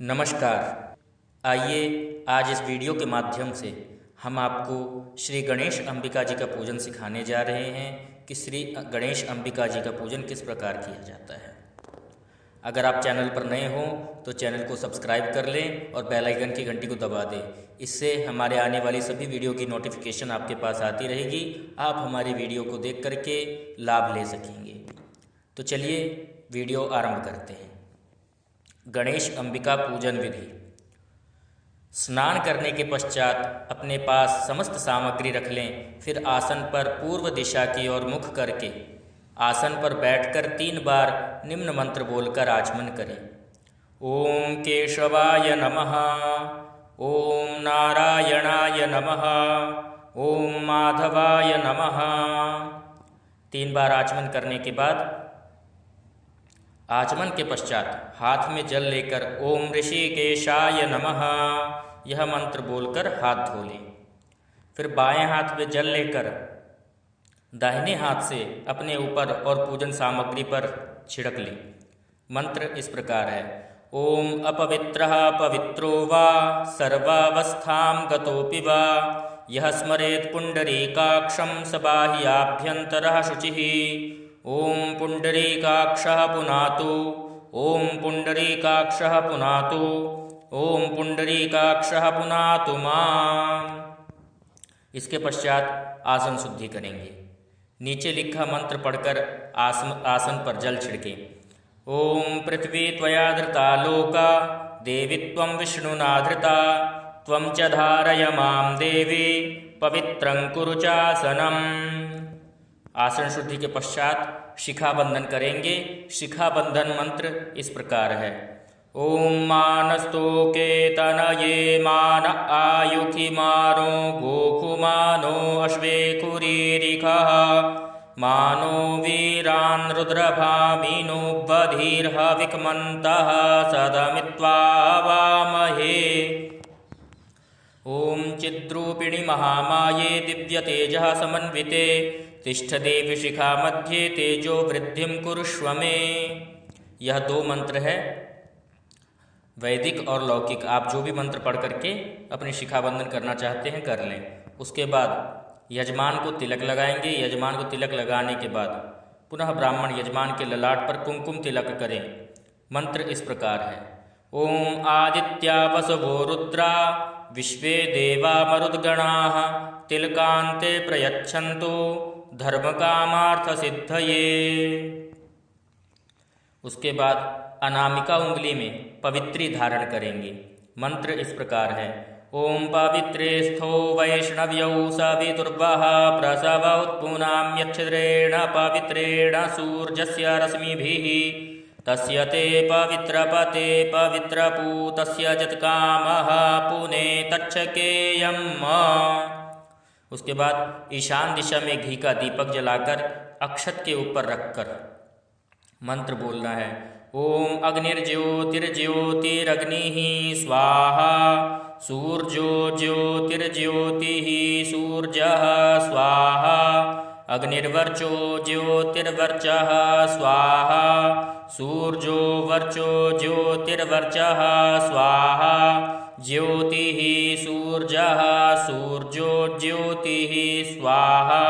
नमस्कार। आइए आज इस वीडियो के माध्यम से हम आपको श्री गणेश अंबिका जी का पूजन सिखाने जा रहे हैं कि श्री गणेश अंबिका जी का पूजन किस प्रकार किया जाता है। अगर आप चैनल पर नए हों तो चैनल को सब्सक्राइब कर लें और बेल आइकन की घंटी को दबा दें। इससे हमारे आने वाली सभी वीडियो की नोटिफिकेशन आपके पास आती रहेगी। आप हमारी वीडियो को देख करके लाभ ले सकेंगे। तो चलिए वीडियो आरंभ करते हैं। गणेश अंबिका पूजन विधि। स्नान करने के पश्चात अपने पास समस्त सामग्री रख लें। फिर आसन पर पूर्व दिशा की ओर मुख करके आसन पर बैठकर 3 बार निम्न मंत्र बोलकर आचमन करें। ओम केशवाय नमः, ओम नारायणाय नमः, ओम माधवाय नमः। 3 बार आचमन करने के बाद आचमन के पश्चात हाथ में जल लेकर ओम ऋषिकेशाय नमः यह मंत्र बोलकर हाथ धो लें। फिर बाएं हाथ में जल लेकर दाहिने हाथ से अपने ऊपर और पूजन सामग्री पर छिड़क लें। मंत्र इस प्रकार है। ओम अपवित्रः पवित्रो वा सर्वावस्थां गतोऽपि वा यः स्मरेत् पुण्डरीकाक्षं स बाह्याभ्यन्तरः शुचिः। ओम पुण्डरीकाक्षः पुनातु, ओम पुण्डरीकाक्षः पुनातु, ओम पुण्डरीकाक्षः पुनातु माम्। इसके पश्चात आसन शुद्धि करेंगे। नीचे लिखा मंत्र पढ़कर आसन पर जल छिड़कें। ओम पृथ्वी त्वया धृता लोका देवी त्वं विष्णुना धृता त्वं च धारय मां देवी पवित्रं कुरु चासनम्। आसन शुद्धि के पश्चात शिखा बंधन करेंगे। शिखा बंधन मंत्र इस प्रकार है। ओम मानस्तोके तनये मान आयुखि मानो गोखुमानो अश्वेकुरीरिखः मानो वीरान् रुद्रभामिनो बधिर्ह विक्मन्तः सदमित्वा वामहे। ओम चिद्रूपिणि महामाये दिव्यतेजः समन्विते तिष्ठ देवी शिखा मध्ये तेजो वृद्धिं कुरुष्व मे। यह 2 मंत्र है, वैदिक और लौकिक। आप जो भी मंत्र पढ़ करके अपनी शिखा बंधन करना चाहते हैं कर लें। उसके बाद यजमान को तिलक लगाएंगे। यजमान को तिलक लगाने के बाद पुनः ब्राह्मण यजमान के ललाट पर कुमकुम तिलक करें। मंत्र इस प्रकार है। ओम आदित्या वसवो रुद्रा विश्वे देवा मरुद्गणाः तिलकान्ते प्रयच्छन्तु धर्मकामार्थ सिद्धये। उसके बाद अनामिका उंगली में पवित्री धारण करेंगे। मंत्र इस प्रकार है। ओम पवित्रे स्थो वैष्णव्यौ सवितुर्वः प्रसव उत्पुनां यच्छिद्रेण पवित्रेण सूर्यस्य रश्मिभिः तस्य ते पवित्रपते पवित्रपूतस्य जत्कामः पुने तच्छकेयम्। उसके बाद ईशान दिशा में घी का दीपक जलाकर अक्षत के ऊपर रखकर मंत्र बोलना है। ओम अग्निर्ज्योतिर्ज्योतिरग्निः स्वाहा सूर्यो ज्योतिर्ज्योतिः सूर्यः स्वाहा अग्निर्वर्चो ज्योतिर्वर्चः स्वाहा सूर्यो वर्चो ज्योतिर्वर्चः स्वाहा ज्योतिः सूर्यः सूर्यो ज्योतिः स्वाहा।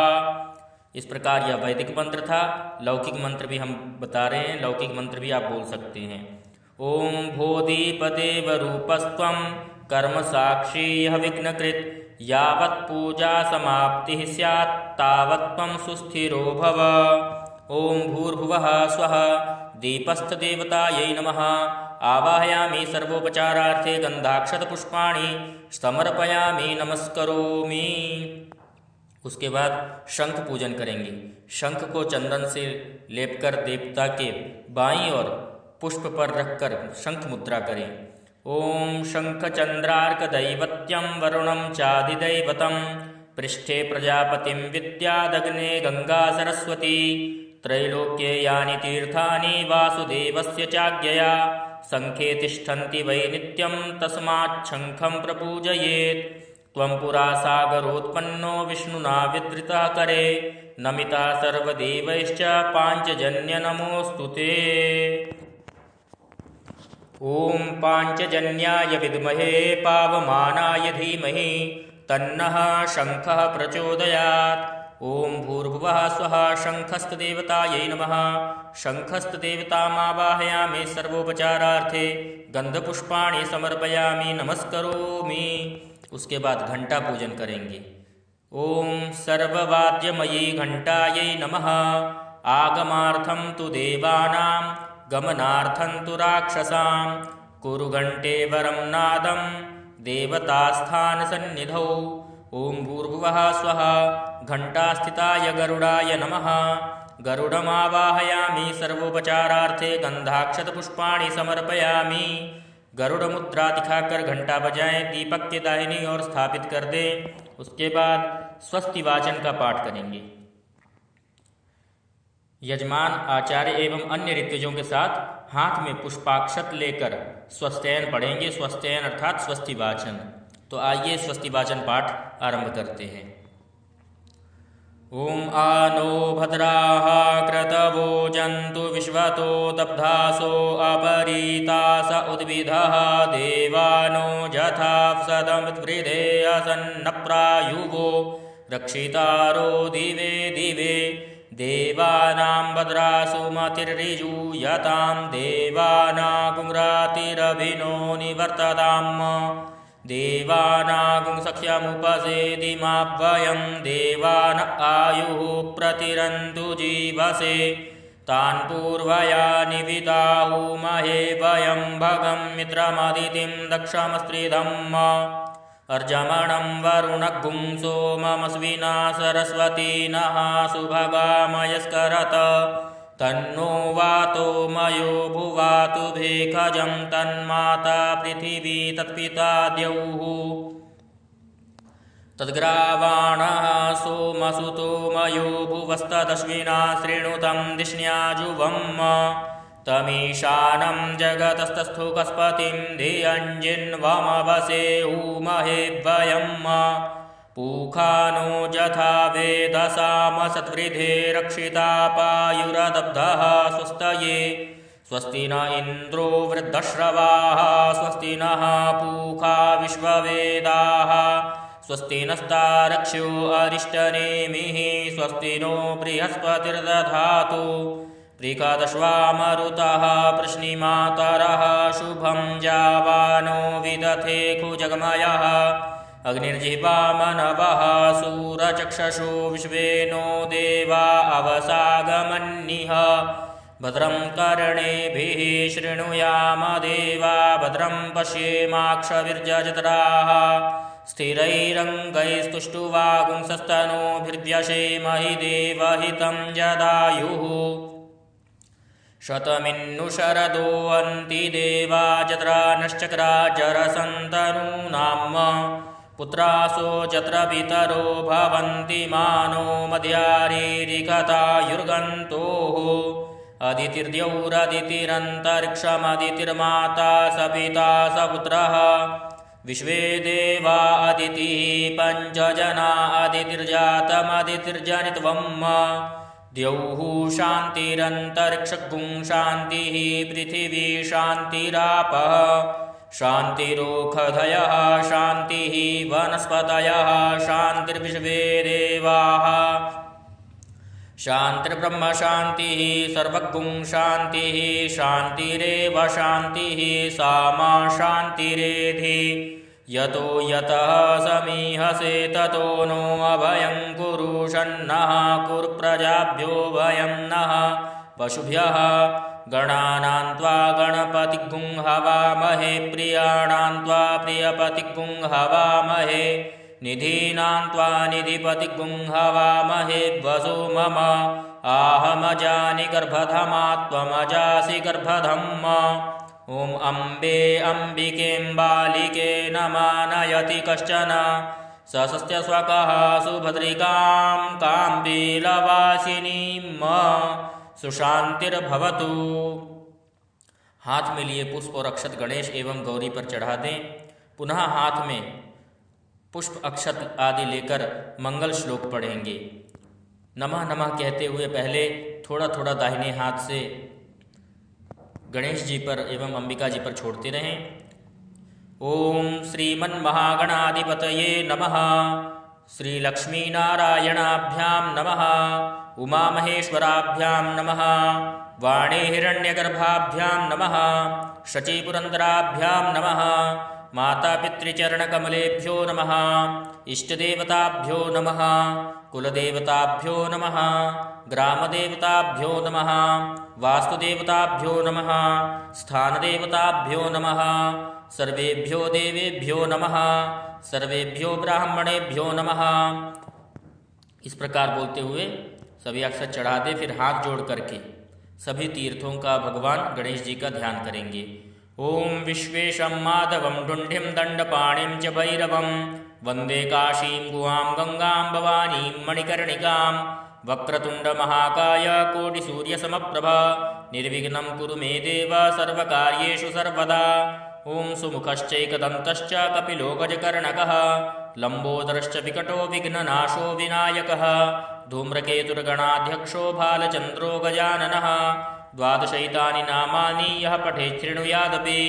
इस प्रकार यह वैदिक मंत्र था। लौकिक मंत्र भी हम बता रहे हैं। लौकिक मंत्र भी आप बोल सकते हैं। ओम भोधिपदेव रूपस्त्वं कर्म साक्षी यः विघ्नकृत् यावत् पूजा समाप्तिः स्यात् तावत् त्वं सुस्थिरो भव। ओम भूर्भुवः स्वः दीपस्थदेवतायै नमः। आवाहयामि सर्वोपचारार्थे गन्धाक्षतपुष्पाणि समर्पयामि नमस्करोमि। उसके बाद शंख पूजन करेंगे। शंख को चंदन से लेपकर देवता के बाईं ओर पुष्प पर रखकर शंख मुद्रा करें। ओम शंख चंद्रार्क दैवत्यं वरुणं चाधिदैवतं पृष्ठे प्रजापतिं विद्यादग्ने गंगा सरस्वती त्रैलोक्ये यानि तीर्थानि वासुदेवस्य चाज्ञया शंखे तिष्ठन्ति वै नित्यं तस्मात् शंखं प्रपूजयेत्। त्वं पुरा सागरोत्पन्नो विष्णुना विधृतः करे नमिता सर्वदेवैश्च पाञ्चजन्य नमोऽस्तु ते। ॐ पाञ्चजन्याय विद्महे पावमानाय धीमहि तन्नः शङ्खः प्रचोदयात्। ॐ भूर्भुवः स्वः शङ्खस्तदेवतायै नमः। शङ्खस्तदेवतामावाहयामि सर्वोपचारार्थे गन्धपुष्पाणि समर्पयामि नमस्करोमि। उसके बाद घंटा पूजन करेंगे। ॐ सर्ववाद्यमयी घंटायै नमः। आगमार्थं तु देवानां गमनार्थं तु राक्षसां कुरु घंटे वरं नादं देवतास्थानसन्निधौ। ॐ भूर्भुवः स्वः घंटास्थिताय गरुडाय नमः। गरुडमावाहयामि सर्वोपचारार्थे गंधाक्षतपुष्पाणि समर्पयामि। गरुड़मुद्रा दिखाकर घंटा बजाएं, दीपक के दाहिनी ओर स्थापित कर दें। उसके बाद स्वस्ति वाचन का पाठ करेंगे। यजमान, आचार्य एवं अन्य ऋत्विजों के साथ हाथ में पुष्पाक्षत लेकर स्वस्त्ययन पढ़ेंगे। स्वस्त्ययन अर्थात स्वस्ति वाचन। तो आइए स्वस्ति वाचन पाठ आरंभ करते हैं। ॐ आनो भद्राः क्रतवो जन्तु विश्वतो दब्धासो अपरीतास उद्भिदः देवानो जथाप्सदमुद्वृधे असन्नप्रायुवो रक्षितारो दिवे दिवे देवानां भद्रासु मतिर्ऋजूयतां देवानागुंरातिरभिनो निवर्तताम् देवानागुं सख्यमुपसेदिमाभ्वयं देवान आयुः प्रतिरन्तु जीवसे तान् पूर्वया निविदाहुमहे वयं भगं मित्रमदितिं दक्षमस्त्रिधम् अर्जमणं वरुणगुं सोममस्विना सरस्वती नः सुभगामयस्करत तन्नो वातो मयो भुवातु भेखजं तन्माता पृथिवी तत्पिता द्यौः तद्ग्रावाणः सोमसुतो मयो भुवस्तदश्विना शृणुतं धिष्ण्याजुवम् तमीशानं जगतस्तस्थो कस्पतिं धियञ्जिन्वमवसे ऊमहे वयम् पूखानो जथा वेदसामसत्वृधे रक्षिता पायुरदब्धः स्वस्तये स्वस्ति न इन्द्रो वृद्धश्रवाः स्वस्ति नः पूखा विश्ववेदाः स्वस्ति नस्तारक्ष्यो अरिष्टनेमिः स्वस्ति नो बृहस्पतिर्दधातु प्रीकादश्वामरुतः प्रश्निमातरः शुभं जावानो विदथे खुजगमयः अग्निर्जिह्वामनवः सूरचक्षुषो विश्वे नो देवा अवसागमन्निः भद्रं कर्णेभिः शृणुयाम देवा भद्रं पश्येमाक्षभिर्यजत्राः स्थिरैरङ्गैस्तुष्टुवागुंसस्तनूभिर्व्यशेमहि देवहितं जदायुः शतमिन्नु शरदो अन्ति देवा जत्रा नश्चक्रा जरसन्तनूनाम् पुत्रासो जत्र पितरो भवन्ति मानो मध्यारीरिकतायुर्गन्तोः अदितिर्द्यौरदितिरन्तरिक्षमदितिर्माता स पिता स पुत्रः विश्वे देवा अदितिः पञ्चजना अदितिर्जातमदितिर्जनित्वम् द्यौः शान्तिरन्तरिक्षगुं शान्तिः पृथिवी शान्तिरापः शान्तिरोषधयः शान्तिः वनस्पतयः शान्तिर्विश्वे देवाः शान्तिर्ब्रह्म शान्तिः सर्वगुं शान्तिः शान्तिरेव शान्तिः सा मा शान्तिरेधि यतो यतः समीहसे ततो नो अभयं कुरु षण्णः कुरु प्रजाभ्यो भयं नः पशुभ्यः गणानां त्वा गणपतिगुं हवामहे प्रियाणां त्वा प्रियपतिगुं हवामहे निधीनां त्वा निधिपतिगुं हवामहे वसो मम आहमजानि गर्भधमा त्वमजासि गर्भधम् ॐ अम्बे अम्बिकेऽम्बालिके न मानयति कश्चन सस्त्य स्वकः सुभद्रिकां काम्बीलवासिनीं सुशांतिर्भवतु। हाथ में लिए पुष्प और अक्षत गणेश एवं गौरी पर चढ़ा दें। पुनः हाथ में पुष्प अक्षत आदि लेकर मंगल श्लोक पढ़ेंगे। नमः नमः कहते हुए पहले थोड़ा थोड़ा दाहिने हाथ से गणेश जी पर एवं अंबिका जी पर छोड़ते रहें। ओम श्रीमन्महागणाधिपतये नमः। श्री लक्ष्मीनारायणाभ्यां नमः। उमामहेश्वराभ्यां नमः। वाणी हिरण्यगर्भाभ्यां नमः। शचीपुरन्दराभ्यां नमः। मातापितृचरणकमलेभ्यो नमः। इष्टदेवताभ्यो नमः। कुलदेवताभ्यो नमः। ग्रामदेवताभ्यो नमः। वास्तुदेवताभ्यो नमः। स्थानदेवताभ्यो नमः। सर्वेभ्यो देवेभ्यो नमः। सर्वेभ्यो ब्राह्मणेभ्यो नमः। इस प्रकार बोलते हुए सभी अक्षर चढ़ा दे, फिर हाथ जोड़ करके सभी तीर्थों का भगवान गणेश जी का ध्यान करेंगे। ओम विश्वेशं माधवं डुंडिं दंडपाणिं च भैरवं वंदे काशीं गुहां गंगां भवानीं मणिकर्णिकां वक्रतुंड महाकाय कोटिसूर्यसमप्रभा निर्विघ्नं कुरु मे देव सर्वकार्येषु सर्वदा। ओम सुमुखश्चैकदन्तश्च कपिलो गजकर्णकः लंबोदरश्च विकटो विघ्ननाशो विनायकः धूम्रकेतुर्गणाध्यक्षो भालचन्द्रो गजाननः। द्वादशैतानि नामानि यः पठेत् शृणुयादपि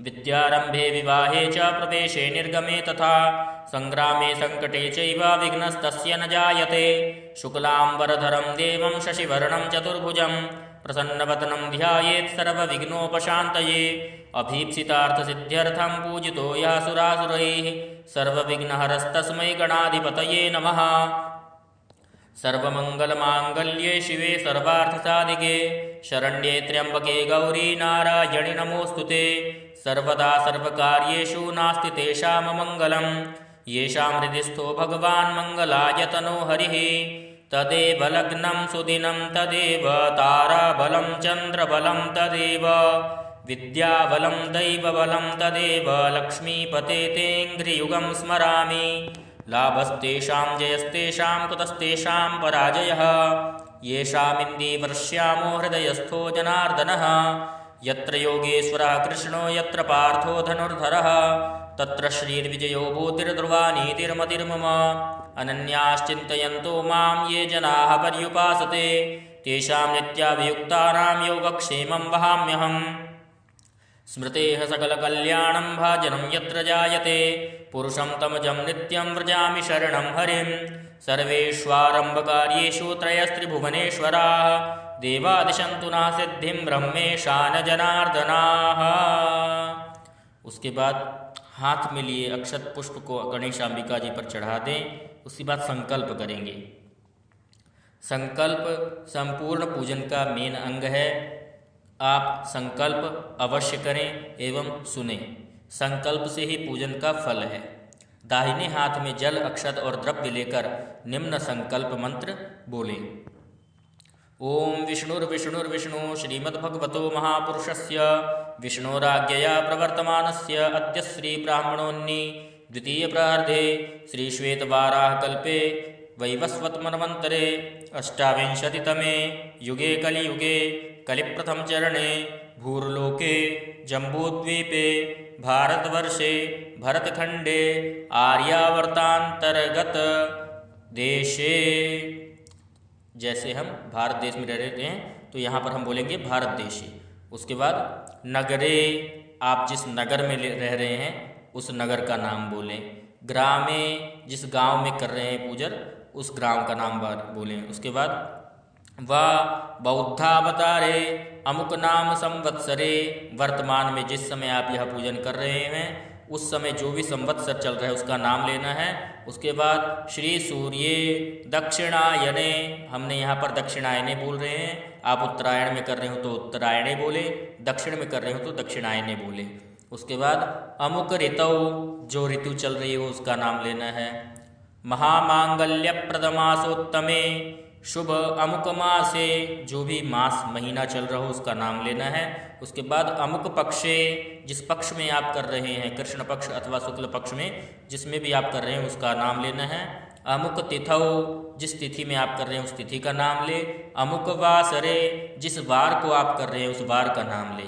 विद्यारम्भे विवाहे च प्रवेशे निर्गमे तथा संग्रामे संकटे चैव विघ्नस्तस्य न जायते। शुक्लाम्बरधरं देवं शशिवर्णं चतुर्भुजं प्रसन्नवदनं ध्यायेत् सर्वविघ्नोपशान्तये। अभीप्सितार्थसिद्ध्यर्थं पूजितो यः सुरासुरैः सर्वविघ्नहरस्तस्मै गणाधिपतये नमः। सर्वमंगलमांगल्ये शिवे सर्वार्थसाधिके शरण्ये त्र्यंबके गौरी नारायणि नमोस्तुते। सर्वदा सर्वकार्येषु नास्ति तेषाममङ्गलं येषां हृदि स्थो भगवान् मंगलायतनो हरिः। तदेव लग्नं सुदिनं तदेव ताराबलं चन्द्रबलं तदेव विद्याबलं दैवबलं तदेव लक्ष्मीपते तेऽङ्घ्रियुगं स्मरामि। लाभस्तेषां जयस्तेषां कुतस्तेषां पराजयः येषामिन्दीवर्ष्यामो हृदयस्थो जनार्दनः। यत्र योगेश्वरः कृष्णो यत्र पार्थो धनुर्धरः तत्र श्रीर्विजयो भूतिर्ध्रुवा नीतिर्मतिर्मम। अनन्याश्चिन्तयन्तो मां ये जनाः पर्युपासते तेषां नित्याभियुक्तानां योगक्षेमं वहाम्यहम्। स्मृतेः सकलकल्याणं भाजनं यत्र जायते पुरुषं तमजं नित्यं व्रजामि शरणं हरिं। सर्वेष्वारम्भकार्येषु त्रयस्त्रिभुवनेश्वराः देवादिशन्तु नः सिद्धिं ब्रह्मेशान जनार्दनाः। उसके बाद हाथ में लिए अक्षत पुष्प को गणेश अंबिका जी पर चढ़ा दें। उसके बाद संकल्प करेंगे। संकल्प संपूर्ण पूजन का मेन अंग है। आप संकल्प अवश्य करें एवं सुने। संकल्प से ही पूजन का फल है। दाहिने हाथ में जल अक्षत और द्रव्य लेकर निम्न संकल्प मंत्र बोले। ओम विष्णुर्विष्णुर्विष्णु श्रीमद्भगवतो महापुरुषस्य विष्णोराज्ञया प्रवर्तमानस्य अद्य श्री ब्राह्मणोन्नी द्वितीय प्रार्धे श्री श्वेतवाराहकल्पे वैवस्वतमन्वन्तरे अष्टाविंशतितमे युगे कलियुगे कलिप्रथम चरणे भूर्लोके जम्बूद्वीपे भारतवर्षे भरतखंडे आर्यावर्तांतर्गत देशे। जैसे हम भारत देश में रह रहे हैं तो यहाँ पर हम बोलेंगे भारत देशे। उसके बाद नगरे, आप जिस नगर में रह रहे हैं उस नगर का नाम बोलें। ग्रामे, जिस गांव में कर रहे हैं पूजन उस ग्राम का नाम बोलें। उसके बाद वा बौद्धावतारे अमुक नाम संवत्सरे, वर्तमान में जिस समय आप यह पूजन कर रहे हैं उस समय जो भी संवत्सर चल रहा है उसका नाम लेना है। उसके बाद श्री सूर्ये दक्षिणायने, हमने यहाँ पर दक्षिणायने बोल रहे हैं। आप उत्तरायण में कर रहे हो तो उत्तरायणे बोले, दक्षिण में कर रहे हो तो दक्षिणायने बोले। उसके बाद अमुक ऋतौ, जो ऋतु चल रही हो उसका नाम लेना है। महामांगल्य प्रदमासोत्तमे, शुभ अमुक मासे, जो भी मास महीना चल रहा हो उसका नाम लेना है। उसके बाद अमुक पक्षे, जिस पक्ष में आप कर रहे हैं, कृष्ण पक्ष अथवा शुक्ल पक्ष में जिसमें भी आप कर रहे हैं उसका नाम लेना है। अमुक तिथौ, जिस तिथि में आप कर रहे हैं उस तिथि का नाम ले। अमुक वासरे, जिस वार को आप कर रहे हैं उस वार का नाम ले।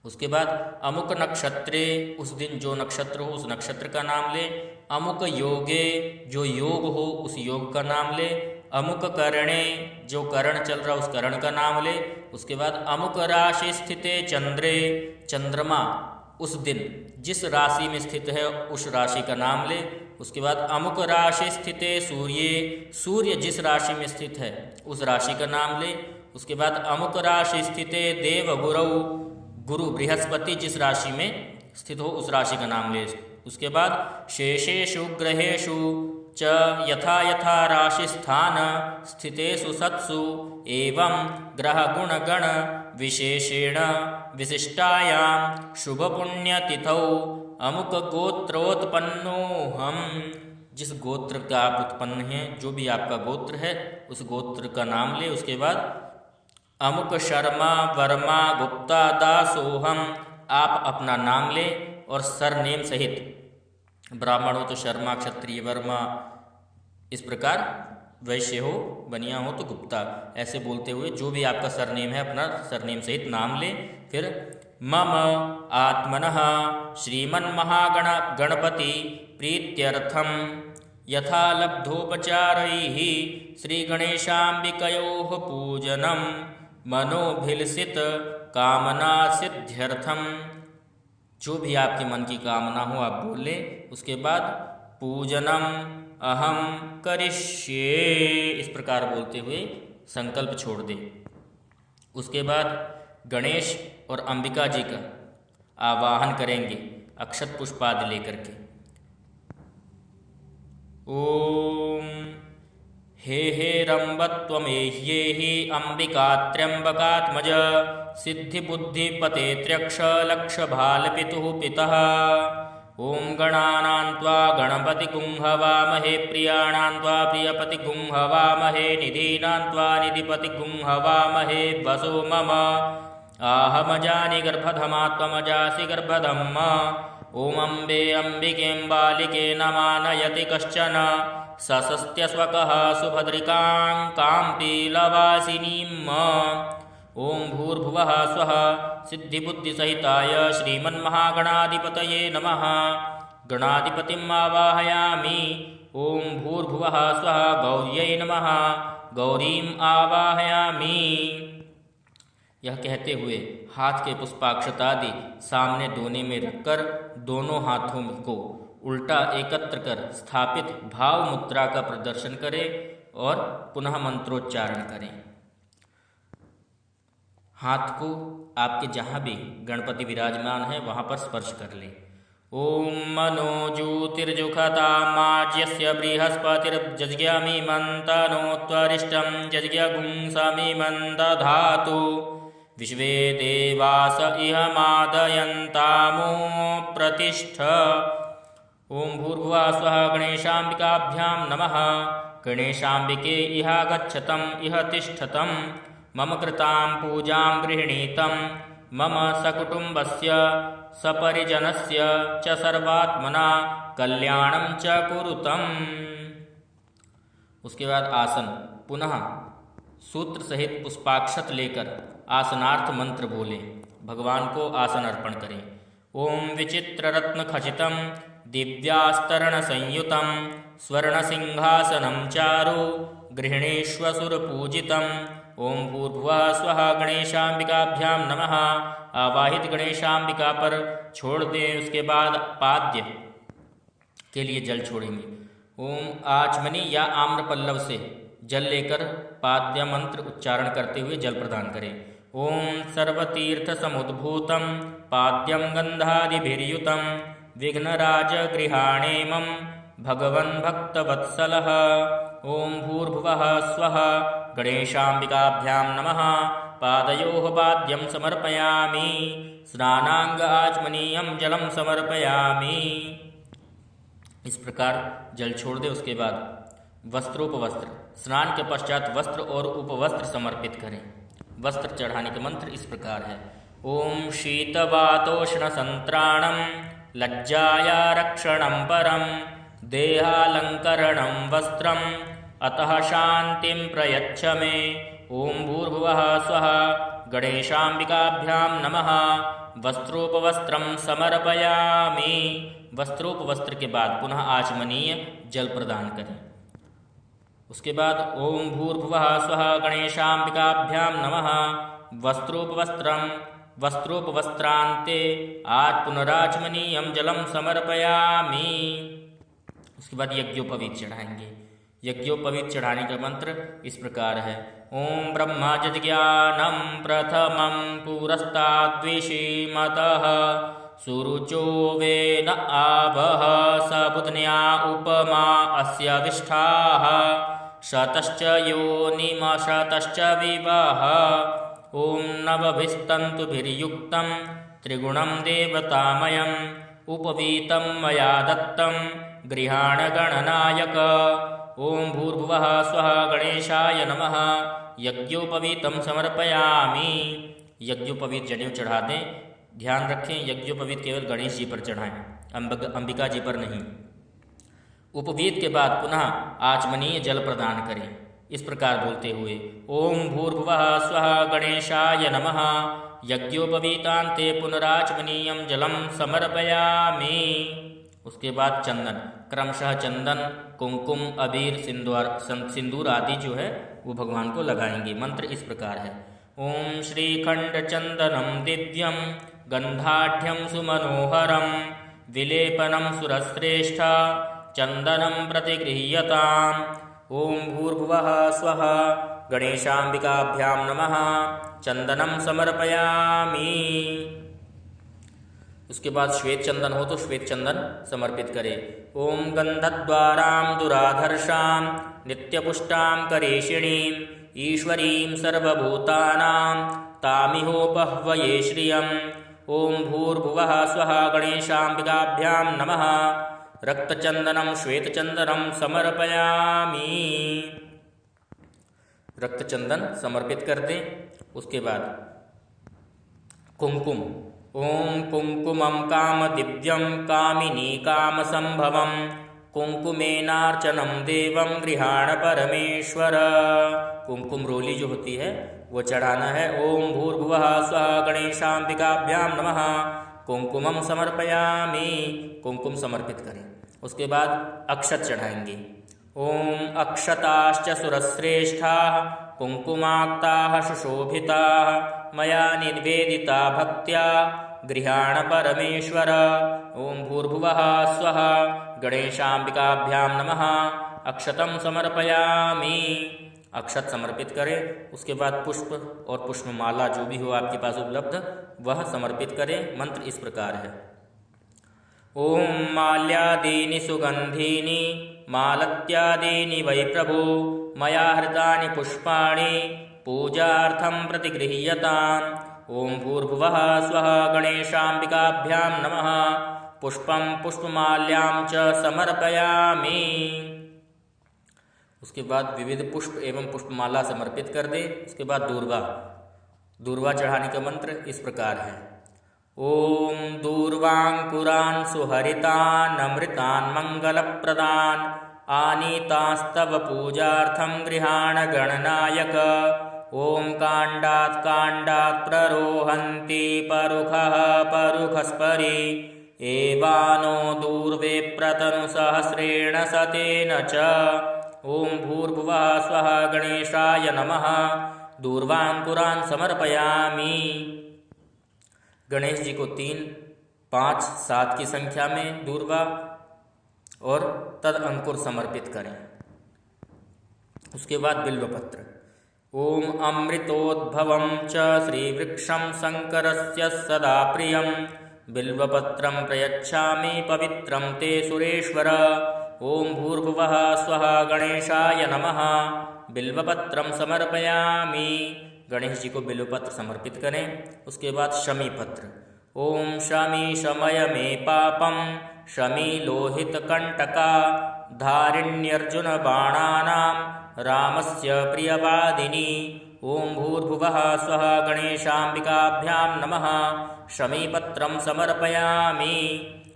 उसके बाद अमुक नक्षत्रे, उस दिन जो नक्षत्र हो उस नक्षत्र का नाम ले। अमुक योगे, जो योग हो उस योग का नाम ले। अमुक करणे, जो करण चल रहा उस करण का नाम ले। उसके बाद अमुक राशि स्थिते चंद्रे, चंद्रमा उस दिन जिस राशि में स्थित है उस राशि का नाम ले। उसके बाद अमुक राशि स्थिते सूर्ये, सूर्य जिस राशि में स्थित है उस राशि का नाम ले। उसके बाद अमुक राशि स्थिते देव गुरु, गुरु बृहस्पति जिस राशि में स्थित हो उस राशि का नाम ले। उसके बाद शेषेषु ग्रहेषु च यथा यथा राशि स्थान स्थितेषु सत्सु एवं ग्रह गुण गण विशेषेण विशिष्टायां शुभ पुण्य तिथौ अमुक गोत्रोत्पन्नो हम, जिस गोत्र का आप उत्पन्न हैं, जो भी आपका गोत्र है उस गोत्र का नाम ले। उसके बाद अमुक शर्मा वर्मा गुप्ता दासोहम, आप अपना नाम ले और सरनेम सहित, ब्राह्मण हो तो शर्मा, क्षत्रिय वर्मा, इस प्रकार वैश्य हो बनिया हो तो गुप्ता, ऐसे बोलते हुए जो भी आपका सरनेम है अपना सरनेम सहित नाम ले। फिर मम आत्मनः श्रीमन्महागण गणपति प्रीत्यर्थम यथा लब्धोपचारैः श्रीगणेशाम्बिकयोः पूजनम मनोभिलषित कामना सिद्ध्यर्थम, जो भी आपके मन की कामना हो आप बोल ले। उसके बाद पूजनम अहम करिष्ये, इस प्रकार बोलते हुए संकल्प छोड़ दे। उसके बाद गणेश और अंबिका जी का आवाहन करेंगे अक्षत पुष्पादि लेकर के। ओम हे रंबत्वमेह्येहि अंबिका त्र्यंबकात्मज सिद्धि बुद्धि पते त्र्यक्ष लक्ष भाल पितुः पितः। ओम गणानां त्वा गणपति गुंहवामहे प्रियाणां त्वा प्रियपति गुंहवामहे निधीनां त्वा निधिपति गुंहवामहे वसो मम आहमजानि गर्भधमा त्वमजासि गर्भधम्म। ओम अम्बे अम्बिकें बालिके न मानयति कश्चन ससस्त्यस्वकः सुभद्रिकां काम्पीलवासिनीम्। ओम भूर्भुवः स्वः सिद्धिबुद्धिसहिताय श्रीमन्महागणाधिपतये नमः। गणाधिपतिम् आवाहयामि। ओम भूर्भुवः स्वः गौर्यै नमः। गौरीम् आवाहयामि। यह कहते हुए हाथ के पुष्पाक्षतादि सामने दोने में रखकर दोनों हाथों को उल्टा एकत्र कर स्थापित भाव मुद्रा का प्रदर्शन करें और पुनः मंत्रोच्चारण करें। हाथ को आपके जहाँ भी गणपति विराजमान है वहाँ पर स्पर्श कर ले। ओम मनो ज्योतिर्जुखतामाज्यस्य बृहस्पतिर्जज्ञामिमन्तनो त्वरिष्टं जज्ञगुंसमिमन्तधातु विश्वे देवास इह मादयन्तामो प्रतिष्ठ। ओम भूर्भुवः स्वः गणेशाम्बिकाभ्यां नमः। गणेशाम्बिके इहागच्छतं इह तिष्ठतं मम कृतां पूजां गृह्णीतं मम सकुटुम्बस्य सपरिजनस्य च सर्वात्मना कल्याणं च कुरुतम्। उसके बाद आसन, पुनः सूत्र सहित पुष्पाक्षत लेकर आसनार्थ मंत्र बोले, भगवान को आसन अर्पण करें। ओम विचित्र रत्न खचितं दिव्यास्तरण संयुतं स्वर्ण सिंहासनं चारु गृहिणीष्वसुर पूजितं। ओम भूर्भुवः स्वः गणेशाम्बिकाभ्यां नमः। आवाहित गणेशाम्बिका पर छोड़ दें। उसके बाद पाद्य के लिए जल छोड़ेंगे। ओम आचमनी या आम्र पल्लव से जल लेकर पाद्य मंत्र उच्चारण करते हुए जल प्रदान करें। ओम सर्वतीर्थ समुद्भूतं पाद्यं गंधादिभिर्युतं विघ्नराज गृहाणेमं भगवन् भक्तवत्सलः। ओम भूर्भुवः स्वः गणेशाम्बिकाभ्यां नमः। पादयोः पाद्यं समर्पयामि। स्नानांग आचमनीयं जलं समर्पयामि। इस प्रकार जल छोड़ दे। उसके बाद वस्त्रोपवस्त्र, स्नान के पश्चात वस्त्र और उपवस्त्र समर्पित करें। वस्त्र चढ़ाने के मंत्र इस प्रकार है। ओम शीतवातोष्ण संत्राणं लज्जाया रक्षणं परं देहालंकरणं वस्त्रम् अतः शांतिं प्रयच्छ मे। ओम भूर्भुवः स्वः गणेशाम्बिकाभ्यां नमः। वस्त्रोपवस्त्रं समर्पयामि। वस्त्रोपवस्त्र के बाद पुनः आचमनीय जल प्रदान करें। उसके बाद ओम भूर्भुवः स्वः गणेशाम्बिकाभ्यां नमः। वस्त्रोपवस्त्रान्ते आज पुनराचमनीयं जलम समर्पयामि। उसके बाद यज्ञोपवीत चढ़ाएंगे। यज्ञोपवीत चढ़ाने का मंत्र इस प्रकार है। ओम ब्रह्मा जज्ञानं प्रथमं पुरस्ताद्विषीमतः सुरुचो वेन आवह स बुध्न्या उपमा अस्य विष्ठाः शतश्च योनिमशतश्च विवः। ओम नवभिस्तन्तुभिर्युक्तं त्रिगुणं देवतामयम् उपवीतं मया दत्तं गृहाण गणनायक। ओम भूर्भुवः स्वः गणेशाय नमः। यज्ञोपवीतं समर्पयामि। यज्ञोपवीत जनेऊ चढ़ा दें। ध्यान रखें, यज्ञोपवीत केवल गणेश जी पर चढ़ाएं, अंबिका जी पर नहीं। उपवीत के बाद पुनः आचमनीय जल प्रदान करें, इस प्रकार बोलते हुए ओम भूर्भुवः स्वः गणेशाय नमः। यज्ञोपवीतान्ते पुनराचमनीयं जलम समर्पयामि। उसके बाद चंदन, क्रमशः चंदन, कुमकुम, अबीर, सिंदूर आदि जो है वो भगवान को लगाएंगे। मंत्र इस प्रकार है। ओम श्रीखंड चंदनम दिव्यम गंधाढ्यम सुमनोहरम विलेपनम सुरश्रेष्ठ चंदनम प्रतिगृह्यताम्। ओम भूर्भुवः स्वः गणेशाम्बिकाभ्यां नमः। चंदनम समर्पयामि। उसके बाद श्वेत चंदन हो तो श्वेत चंदन समर्पित करें। ओम गंधद्वारां दुराधर्षां नित्यपुष्टां करेशिणीं ईश्वरीं सर्वभूतानां तामिहोपह्वये श्रियम्। ओम भूर्भुवः स्वः गणेशाम्बिकाभ्यां नमः। रक्तचंदनं श्वेतचंदनं समर्पयामि। रक्तचंदन समर्पित कर दें। उसके बाद कुमकुम। ओम कुंकुमं कामदिव्यं कामिनी कामसंभवं कुंकुमेनार्चनं देवं गृहाण परमेश्वर। कुमकुम रोली जो होती है वो चढ़ाना है। ओम भूर्भुवः स्वः गणेशाम्बिकाभ्यां नमः। कुंकुमं समर्पयामि। कुंकुम समर्पित करें। उसके बाद अक्षत चढ़ाएंगे। ओम अक्षताश्च सुरश्रेष्ठाः कुंकुमाक्ताः सुशोभिताः मया निवेदिता भक्त्या गृहाण परमेश्वर। ओम भूर्भुवः स्वः गणेशाम्बिकाभ्यां नमः। अक्षतं समर्पयामि। अक्षत समर्पित करें। उसके बाद पुष्प और पुष्पमाला जो भी हो आपके पास उपलब्ध वह समर्पित करें। मंत्र इस प्रकार है। ओम माल्यादीनि सुगंधीनि मालत्यादीनि वै प्रभो मया हृतानि पुष्पाणि पूजार्थं प्रतिगृह्यताम्। ओम भूर्भुवः स्वः गणेशाम्बिकाभ्यां नमः। पुष्पं पुष्पमाल्यां च समर्पयामि। उसके बाद विविध पुष्प एवं पुष्पमाला समर्पित कर दे। उसके बाद दूर्वा चढ़ाने का मंत्र इस प्रकार है। ओम दूर्वांकुरान् सुहरितान् अमृतान् मंगलप्रदान् आनीतास्तव पूजार्थं गृहाण गणनायक। ओम काण्डात् प्ररोहन्ति परुखः परुखस्परि एवानो दूर्वे प्रतनुसहस्रेण शतेन च। ओम भूर्भुवः स्वः गणेशाय नमः। दूर्वांकुरान् समर्पयामि। गणेश जी को 3, 5, 7 की संख्या में दूर्वा और तद अंकुर समर्पित करें। उसके बाद बिल्वपत्र। ओम अमृतोद्भवं च श्रीवृक्षं शंकरस्य सदा प्रियं बिल्वपत्रं प्रयच्छामि पवित्रं ते सुरेश्वर। ओम भूर्भुवः स्वः गणेशाय नमः। बिल्वपत्रं समर्पयामि। गणेश जी को बिल्वपत्र समर्पित करें। उसके बाद शमी पत्र। ओम शमी शमय मे पापं शमी लोहित कंटका धारिण्यर्जुन बाणानां रामस्य प्रियवादिनी। ओम भूर्भुवः स्वः गणेशाम्बिकाभ्यां नमः। शमीपत्रं समर्पयामि।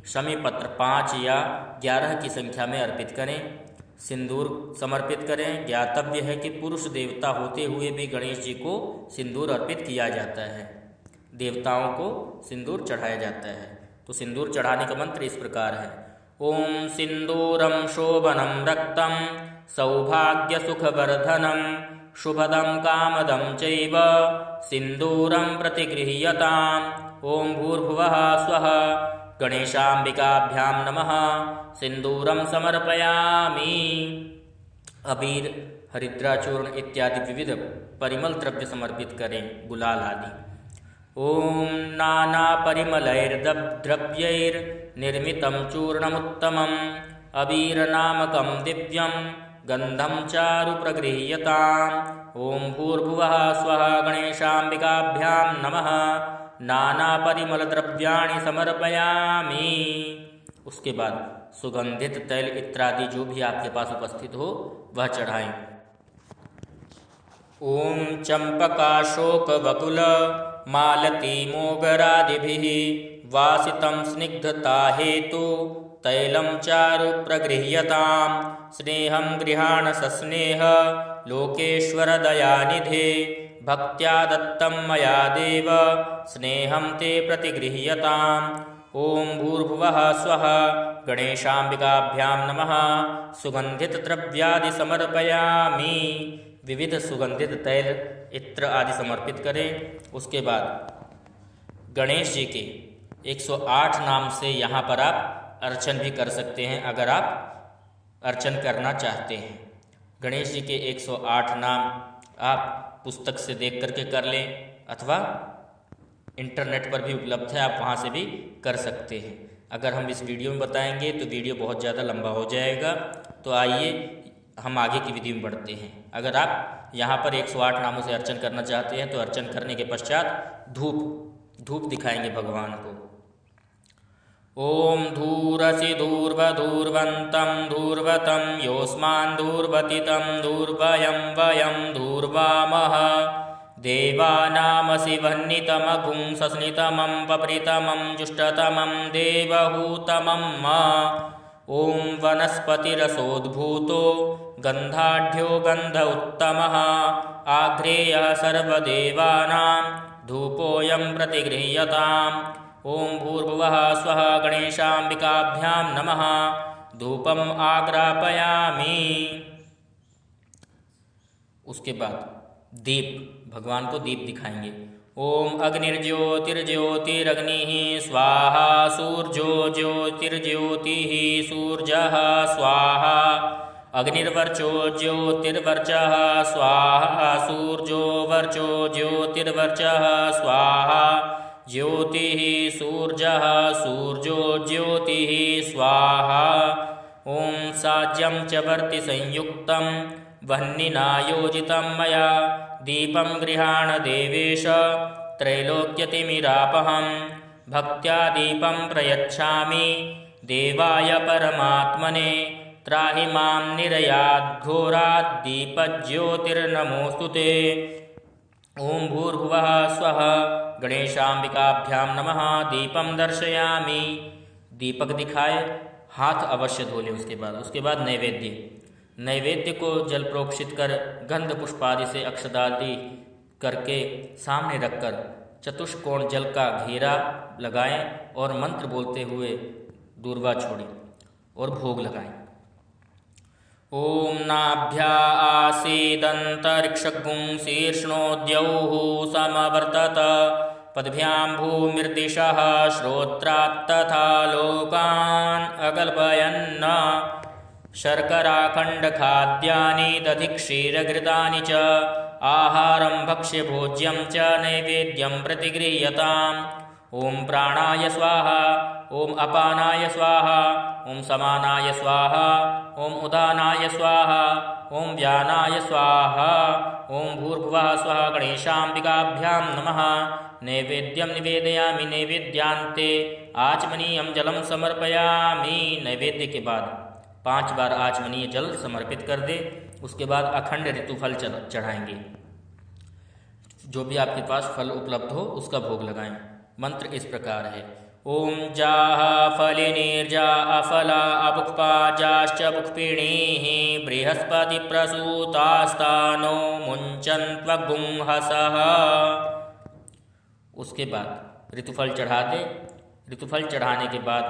शमीपत्र 5 या 11 की संख्या में अर्पित करें। सिंदूर समर्पित करें। ज्ञातव्य है कि पुरुष देवता होते हुए भी गणेश जी को सिंदूर अर्पित किया जाता है। देवताओं को सिंदूर चढ़ाया जाता है। तो सिंदूर चढ़ाने का मंत्र इस प्रकार है। ओम सिंदूरम शोभनम रक्तम सौभाग्यसुखवर्धनं शुभदं कामदं चैव सिन्दूरं प्रतिगृह्यताम्। ॐ भूर्भुवः स्वः। गणेशाम्बिकाभ्यां नमः। सिन्दूरं समर्पयामि। अबीर, हरिद्राचूर्ण इत्यादि विविध परिमल द्रव्य समर्पित करें, गुलाल आदि। ॐ नानापरिमलैर्द्रव्यैर्निर्मितं चूर्णमुत्तमम् अबीरनामकं दिव्यं गन्धं चारु प्रगृह्यताम्। ॐ भूर्भुवः स्वः। गणेशाम्बिकाभ्यां नमः। नानापरिमलद्रव्याणि समर्पयामि। उसके बाद सुगंधित तैल इत्यादि जो भी आपके पास उपस्थित हो वह चढ़ाएं। ॐ चंपकाशोकबकुल मालती मोगरादिभिः वासितं स्निग्धता हेतु तैलं चारु प्रगृह्यताम्। स्नेहं गृहाण सस्नेह लोकेश्वर दयानिधे भक्त्या दत्तं मया देव स्नेहं ते प्रतिगृह्यताम्। ॐ भूर्भुवः स्वः। गणेशाम्बिकाभ्यां नमः। सुगंधित द्रव्यादि समर्पयामि। विविध सुगंधित तैल इत्र आदि समर्पित करें। उसके बाद गणेश जी के 108 नाम से यहाँ पर आप अर्चन भी कर सकते हैं, अगर आप अर्चन करना चाहते हैं। गणेश जी के 108 नाम आप पुस्तक से देख करके कर लें, अथवा इंटरनेट पर भी उपलब्ध है, आप वहाँ से भी कर सकते हैं। अगर हम इस वीडियो में बताएंगे तो वीडियो बहुत ज़्यादा लंबा हो जाएगा, तो आइए हम आगे की विधि में बढ़ते हैं। अगर आप यहाँ पर 108 नामों से अर्चन करना चाहते हैं तो अर्चन करने के पश्चात धूप दिखाएंगे भगवान को। ॐ धूरसि धूर्वधूर्वन्तं धूर्वतं योऽस्मान् धूर्वतितं धूर्वयं वयं धूर्वामः। देवानामसि वह्नितमघुं सस्नितमं पप्रितमं जुष्टतमं देवहूतमं मा। ॐ वनस्पतिरसोद्भूतो गन्धाढ्यो गन्ध उत्तमः आघ्रेयः सर्वदेवानां धूपोऽयं प्रतिगृह्यताम्। ॐ भूर्भुवः स्वः। गणेशाम्बिकाभ्यां नमः। धूपम् आग्रापयामि। उसके बाद दीप, भगवान को दीप दिखाएंगे। ॐ अग्निर्ज्योतिर्ज्योतिरग्निः स्वाहा। सूर्यो ज्योतिर्ज्योतिः सूर्यः स्वाहा। अग्निर्वर्चो ज्योतिर्वर्चः स्वाहा। सूर्यो वर्चो ज्योतिर्वर्चः स्वाहा। ज्योतिः सूर्यः सूर्यो ज्योतिः स्वाहा। ॐ साज्यं च वर्ति संयुक्तं वह्निना योजितं मया दीपं गृहाण देवेश त्रैलोक्यतिमिरापहं। भक्त्या दीपं प्रयच्छामि देवाय परमात्मने त्राहि मां निरयाद्घोरात् दीपज्योतिर्नमोऽस्तु ते। ॐ भूर्भुवः स्वः। गणेशाम्बिकाभ्यां नमः। दीपं दर्शयामि। दीपक दिखाए, हाथ अवश्य धो लें। उसके बाद नैवेद्य को जल प्रोक्षित कर गंध पुष्पादि से अक्षदादि करके सामने रखकर चतुष्कोण जल का घेरा लगाएं और मंत्र बोलते हुए दूर्वा छोड़ें और भोग लगाएं। ॐ नाभ्या आसीदन्तरिक्षगुं शीर्ष्णोद्यौः समवर्तत पद्भ्यां भूमिर्दिशः श्रोत्रात्तथा लोकान् अकल्पयन्। शर्कराखण्डखाद्यानि दधिक्षीरघृतानि च आहारं भक्ष्यभोज्यं च नैवेद्यं प्रतिगृह्यताम्। ॐ प्राणाय स्वाहा। ॐ अपानाय स्वाहा। ॐ समानाय स्वाहा। ॐ उदानाय स्वाहा। ॐ व्यानाय स्वाहा। ॐ भूर्भुवः स्वः। गणेशाम्बिकाभ्यां नमः। नैवेद्यं निवेदयामि। नैवेद्यान्ते आचमनीयं जलं समर्पयामि। नैवेद्य के बाद 5 बार आचमनीय जल समर्पित कर दे। उसके बाद अखंड ऋतुफल चढ़ाएंगे। जो भी आपके पास फल उपलब्ध हो उसका भोग लगाएं। मंत्र इस प्रकार है। ॐ जाः फलिनीर्जा अफला अबुक्पा जाश्च बुक्पिणीः बृहस्पति प्रसूतास्तानो मुञ्चन्त्वगुंहसः। उसके बाद ऋतुफल चढ़ा दे। ऋतुफल चढ़ाने के बाद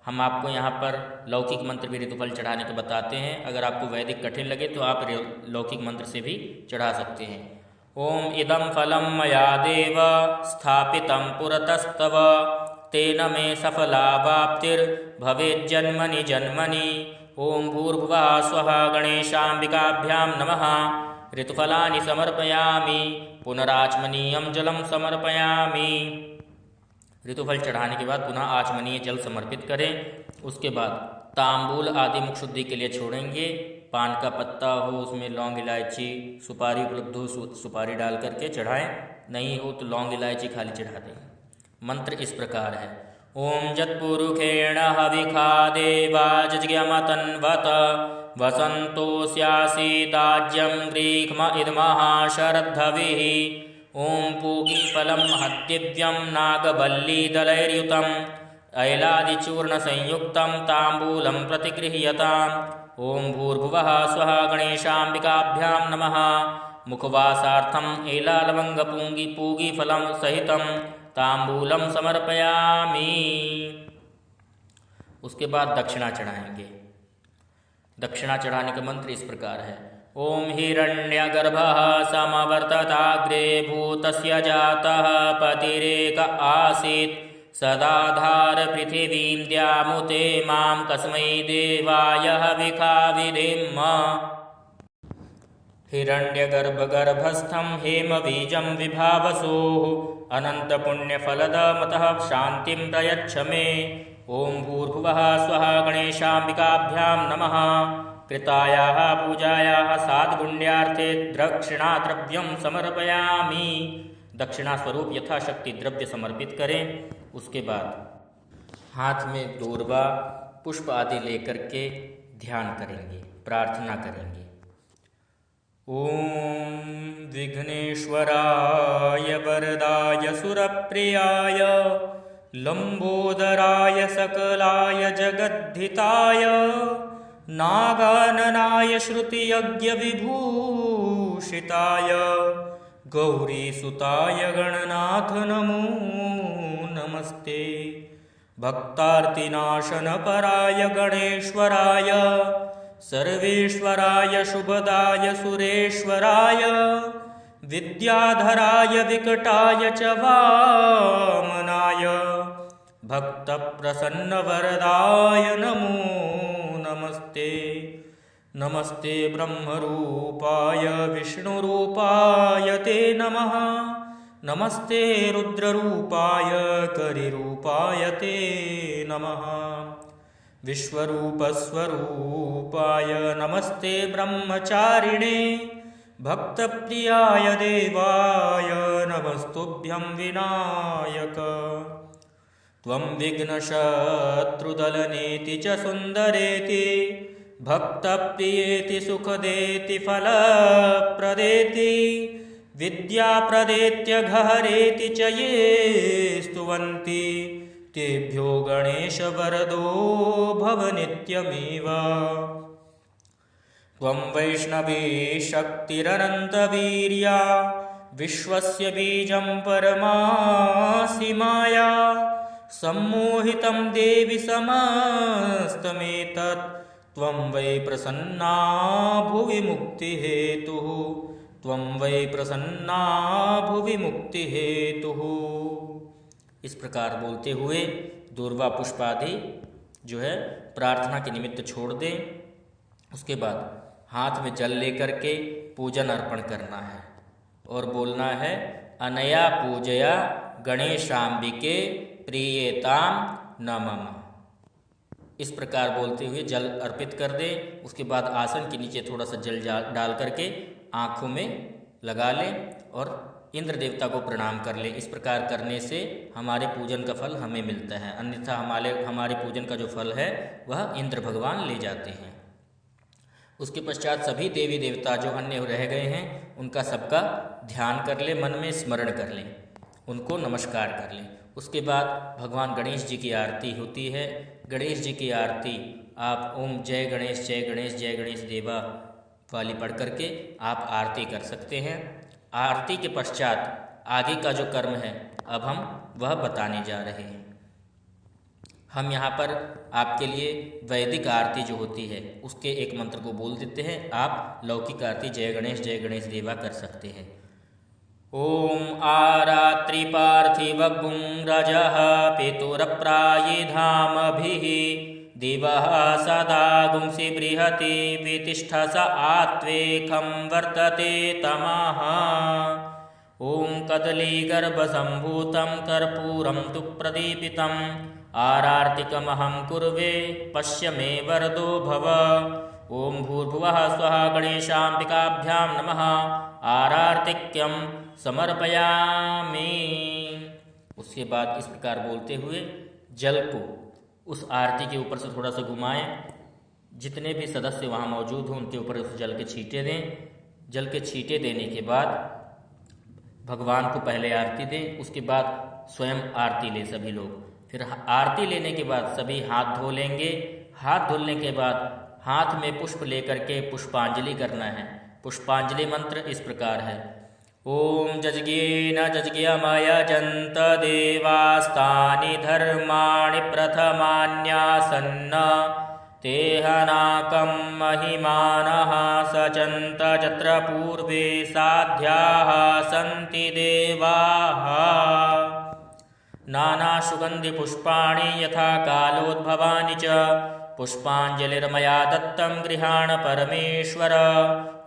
हम आपको यहाँ पर लौकिक मंत्र भी ऋतुफल चढ़ाने को बताते हैं। अगर आपको वैदिक कठिन लगे तो आप लौकिक मंत्र से भी चढ़ा सकते हैं। ओम इदं फलं मया देव स्थापितं पुरतस्तव तेन मे सफलावाप्तिर्भवेज्जन्मनि जन्मनि। ओम भूर्भुवः स्वः गणेशाम्बिकाभ्यां नमः। ऋतुफलानि समर्पयामि पुनराचमनीयं जलं समर्पयामि। ऋतुफल चढ़ाने के बाद पुनः आचमनीय जल समर्पित करें। उसके बाद तांबूल आदि मुख शुद्धि के लिए छोड़ेंगे। पान का पत्ता हो, उसमें लौंग इलायची सुपारी उपलब्ध हो, सुपारी डाल करके चढ़ाएं। नहीं हो तो लौंग इलायची खाली चढ़ा दें। मंत्र इस प्रकार है। ओम जत्पुरुषेण हविखा देवा जज्ञमतन्वत वसन्तोऽस्यासीदाज्यं ग्रीक्म इदमः शरद्धविः। ओम पूगीफलं महद्दिव्यं नागवल्लीदलैर्युतम् ऐलादिचूर्णसंयुक्तं ताम्बूलं प्रतिगृह्यताम्। ओम भूर्भुवः स्वः गणेशाम्बिकाभ्यां नमः। मुखवासार्थम् एलालवंगपूगीफलं सहितं ताम्बूलं समर्पयामि। उसके बाद दक्षिणा चढ़ाएंगे। दक्षिणा चढ़ाने का मंत्र इस प्रकार है। ओम हिरण्यगर्भः समवर्तताग्रे भूतस्य जातः पतिरेक आसीत् सदाधार पृथिवीं द्यामुते मां कस्मै देवाय हविखा विधेम। हिरण्यगर्भगर्भस्थं हेमबीजं विभावसोः अनन्तपुण्यफलदमतः शान्तिं प्रयच्छ मे। ओम भूर्भुवः स्वः गणेशाम्बिकाभ्यां नमः। कृतायाः पूजायाः साद्गुण्यार्थे दक्षिणाद्रव्यं समर्पयामि। दक्षिणा स्वरूप यथाशक्ति द्रव्य समर्पित करें। उसके बाद हाथ में दूर्वा पुष्प आदि लेकर के ध्यान करेंगे, प्रार्थना करेंगे। ओम विघ्नेश्वराय वरदाय सुरप्रियाय लंबोदराय सकलाय जगद्धिताय नागाननाय श्रुतियज्ञविभूषिताय गौरीसुताय गणनाथ नमो नमस्ते। भक्तार्तिनाशनपराय गणेश्वराय सर्वेश्वराय शुभदाय सुरेश्वराय विद्याधराय विकटाय च वामनाय भक्तप्रसन्नवरदाय नमो नमस्ते। नमस्ते ब्रह्मरूपाय विष्णुरूपाय ते नमः। नमस्ते रुद्ररूपाय करिरूपाय ते नमः। विश्वरूपस्वरूपाय नमस्ते ब्रह्मचारिणे भक्तप्रियाय देवाय नमस्तुभ्यं विनायक। त्वं विघ्नशत्रुदलनेति च सुन्दरेति भक्तप्रियेति सुखदेति फलप्रदेति विद्याप्रदेत्यघहरेति च ये स्तुवन्ति तेभ्यो गणेशवरदो भव नित्यमेव। त्वं वैष्णवी शक्तिरनन्तवीर्या विश्वस्य बीजं परमासि माया सम्मोहितं देवि समस्तमेतत् त्वं वै प्रसन्ना भुवि मुक्तिहेतुः। त्वं वै प्रसन्ना भुवि मुक्तिहेतुः। इस प्रकार बोलते हुए दूर्वा पुष्प आदि जो है प्रार्थना के निमित्त छोड़ दें। उसके बाद हाथ में जल लेकर के पूजन अर्पण करना है और बोलना है अनया पूजया गणेशाम्बिके प्रियेताम नमः। इस प्रकार बोलते हुए जल अर्पित कर दें। उसके बाद आसन के नीचे थोड़ा सा जल डाल करके आँखों में लगा लें और इंद्र देवता को प्रणाम कर लें। इस प्रकार करने से हमारे पूजन का फल हमें मिलता है, अन्यथा हमारे पूजन का जो फल है वह इंद्र भगवान ले जाते हैं। उसके पश्चात सभी देवी देवता जो अन्य रह गए हैं उनका सबका ध्यान कर लें, मन में स्मरण कर लें, उनको नमस्कार कर लें। उसके बाद भगवान गणेश जी की आरती होती है। गणेश जी की आरती आप ओम जय गणेश जय गणेश देवा वाली पढ़ करके आप आरती कर सकते हैं। आरती के पश्चात आगे का जो कर्म है अब हम वह बताने जा रहे हैं। हम यहाँ पर आपके लिए वैदिक आरती जो होती है उसके एक मंत्र को बोल देते हैं। आप लौकिक आरती जय गणेश देवा कर सकते हैं। ओम आरात्रि पार्थिवगुं रजः पितुरप्राये धामभिः दिवः सदा गुंसि बृहति वितिष्ठस आत्वेकं वर्तते तमः। ओम कदलीगर्भसम्भूतं कर्पूरं तु प्रदीपितम् आरार्तिकमहं कुर्वे पश्य मे वरदो भव। ओम भूर्भुवः स्वः गणेशाम्बिकाभ्यां नमः आरार्तिक्यं समर्पयामि। उसके बाद इस प्रकार बोलते हुए जल को उस आरती के ऊपर से थोड़ा सा घुमाएं। जितने भी सदस्य वहाँ मौजूद हों उनके ऊपर उस जल के छींटे दें। जल के छींटे देने के बाद भगवान को पहले आरती दें, उसके बाद स्वयं आरती लें सभी लोग। फिर आरती लेने के बाद सभी हाथ धो लेंगे। हाथ धुलने के बाद हाथ में पुष्प लेकर के पुष्पांजलि करना है। पुष्पांजलि मंत्र इस प्रकार है। ओम जज्ञेन जज्ञमयजन्त देवास्तानि धर्माणि प्रथमान्यासन्न तेहनाकं महिमानः सचन्त जत्र पूर्वे साध्याः सन्ति देवाः। नानासुगन्धिपुष्पाणि यथा कालोद्भवानि च पुष्पांजलिर्मया दत्तं गृहाण परमेश्वर।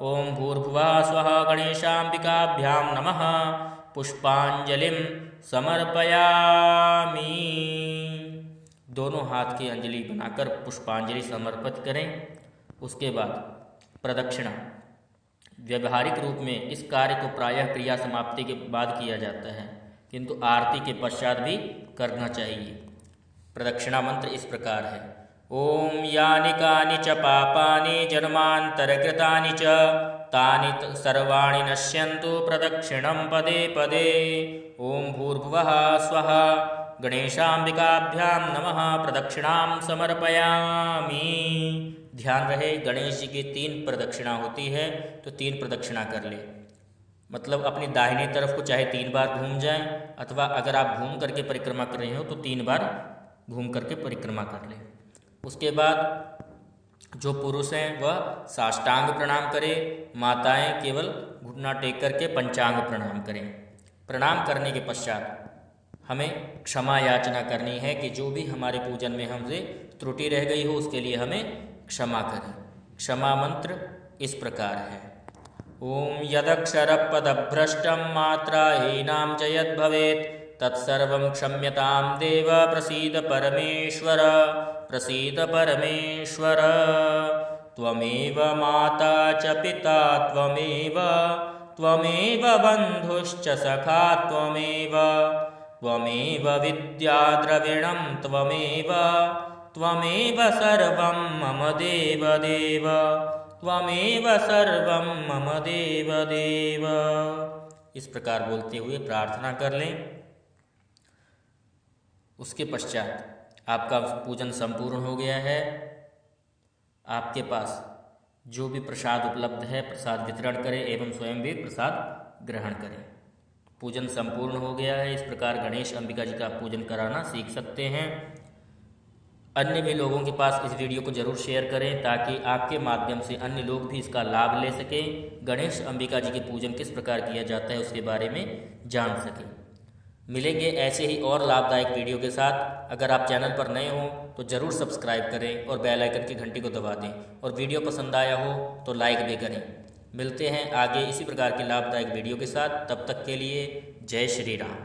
ओम भूर्भुवः स्वः गणेशाम्बिकाभ्यां नमः पुष्पांजलिं समर्पयामि। दोनों हाथ की अंजलि बनाकर पुष्पांजलि समर्पित करें। उसके बाद प्रदक्षिणा। व्यवहारिक रूप में इस कार्य को प्रायः क्रिया समाप्ति के बाद किया जाता है, किंतु आरती के पश्चात भी करना चाहिए। प्रदक्षिणा मंत्र इस प्रकार है। ओम यानि कानि च पापानि जन्मान्तरकृतानि च तानि सर्वाणि नश्यन्तु प्रदक्षिणं पदे पदे। ओम भूर्भुवः स्वः गणेशाम्बिकाभ्यां नमः प्रदक्षिणां समर्पयामि। ध्यान रहे गणेश जी की 3 प्रदक्षिणा होती है, तो 3 प्रदक्षिणा कर ले। मतलब अपनी दाहिनी तरफ को चाहे 3 बार घूम जाएं, अथवा अगर आप घूम करके परिक्रमा कर रहे हो तो 3 बार घूम करके परिक्रमा कर लें। उसके बाद जो पुरुष हैं वह साष्टांग प्रणाम करें, माताएं केवल घुटना टेक करके पंचांग प्रणाम करें। प्रणाम करने के पश्चात हमें क्षमा याचना करनी है कि जो भी हमारे पूजन में हमसे त्रुटि रह गई हो उसके लिए हमें क्षमा करें। क्षमा मंत्र इस प्रकार है। ओम यदक्षरपदभ्रष्टं मात्राहीनां च यद्भवेत् तत्सर्वं क्षम्यतां देव प्रसीद परमेश्वर। प्रसीद परमेश्वर। त्वमेव माता च पिता त्वमेव बन्धुश्च सखा त्वमेव विद्या द्रविणं त्वमेव सर्वं मम देव त्वमेव सर्वं मम देव। इस प्रकार बोलते हुए प्रार्थना कर लें। उसके पश्चात आपका पूजन संपूर्ण हो गया है। आपके पास जो भी प्रसाद उपलब्ध है प्रसाद वितरण करें एवं स्वयं भी प्रसाद ग्रहण करें। पूजन संपूर्ण हो गया है। इस प्रकार गणेश अंबिका जी का पूजन कराना सीख सकते हैं। अन्य भी लोगों के पास इस वीडियो को जरूर शेयर करें ताकि आपके माध्यम से अन्य लोग भी इसका लाभ ले सकें, गणेश अंबिका जी के पूजन किस प्रकार किया जाता है उसके बारे में जान सकें। मिलेंगे ऐसे ही और लाभदायक वीडियो के साथ। अगर आप चैनल पर नए हों तो ज़रूर सब्सक्राइब करें और बेल आइकन की घंटी को दबा दें, और वीडियो पसंद आया हो तो लाइक भी करें। मिलते हैं आगे इसी प्रकार की लाभदायक वीडियो के साथ। तब तक के लिए जय श्री राम।